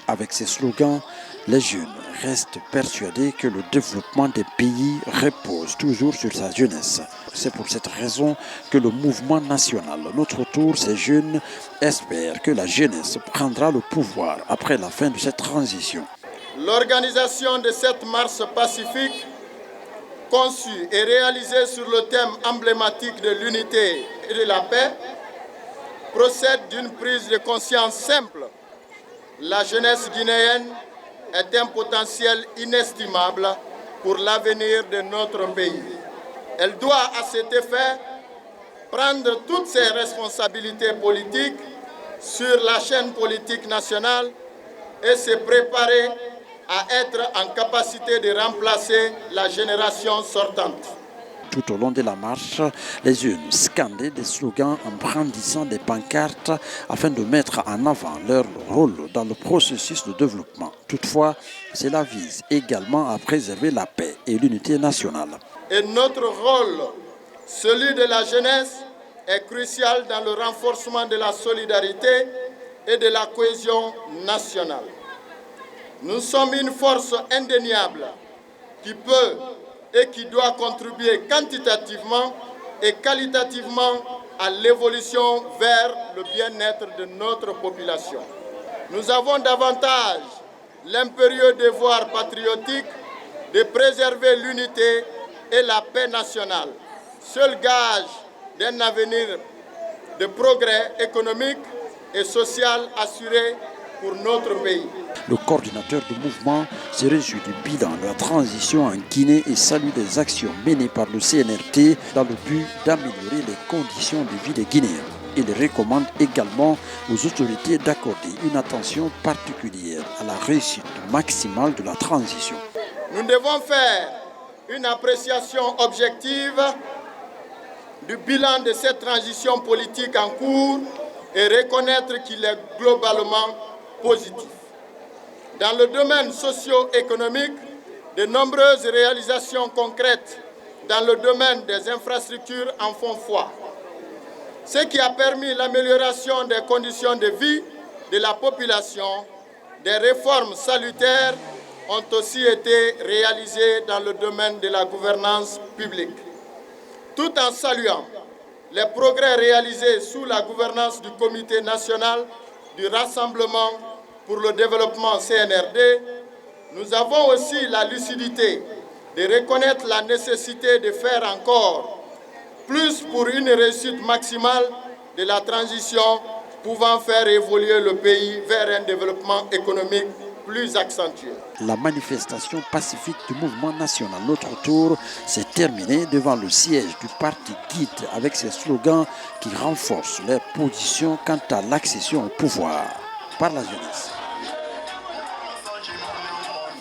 Avec ces slogans, les jeunes restent persuadés que le développement des pays repose toujours sur sa jeunesse. C'est pour cette raison que le mouvement national Notre Tour, ces jeunes, espère que la jeunesse prendra le pouvoir après la fin de cette transition. L'organisation de cette marche pacifique, conçue et réalisée sur le thème emblématique de l'unité et de la paix, procède d'une prise de conscience simple. La jeunesse guinéenne est un potentiel inestimable pour l'avenir de notre pays. Elle doit à cet effet prendre toutes ses responsabilités politiques sur la chaîne politique nationale et se préparer à être en capacité de remplacer la génération sortante. Tout au long de la marche, les jeunes scandaient des slogans en brandissant des pancartes afin de mettre en avant leur rôle dans le processus de développement. Toutefois, cela vise également à préserver la paix et l'unité nationale. Et notre rôle, celui de la jeunesse, est crucial dans le renforcement de la solidarité et de la cohésion nationale. Nous sommes une force indéniable qui peut et qui doit contribuer quantitativement et qualitativement à l'évolution vers le bien-être de notre population. Nous avons davantage l'impérieux devoir patriotique de préserver l'unité et la paix nationale, seul gage d'un avenir de progrès économique et social assuré pour notre pays. Le coordinateur du mouvement se réjouit du bilan de la transition en Guinée et salue les actions menées par le CNRT dans le but d'améliorer les conditions de vie des Guinéens. Il recommande également aux autorités d'accorder une attention particulière à la réussite maximale de la transition. Nous devons faire une appréciation objective du bilan de cette transition politique en cours et reconnaître qu'il est globalement positif. Dans le domaine socio-économique, de nombreuses réalisations concrètes dans le domaine des infrastructures en font foi, ce qui a permis l'amélioration des conditions de vie de la population. Des réformes salutaires ont aussi été réalisées dans le domaine de la gouvernance publique. Tout en saluant les progrès réalisés sous la gouvernance du Comité national du Rassemblement pour le développement CNRD, nous avons aussi la lucidité de reconnaître la nécessité de faire encore plus pour une réussite maximale de la transition pouvant faire évoluer le pays vers un développement économique plus accentué. La manifestation pacifique du mouvement national Notre Tour s'est terminée devant le siège du parti Guide avec ses slogans qui renforcent leur position quant à l'accession au pouvoir par la jeunesse.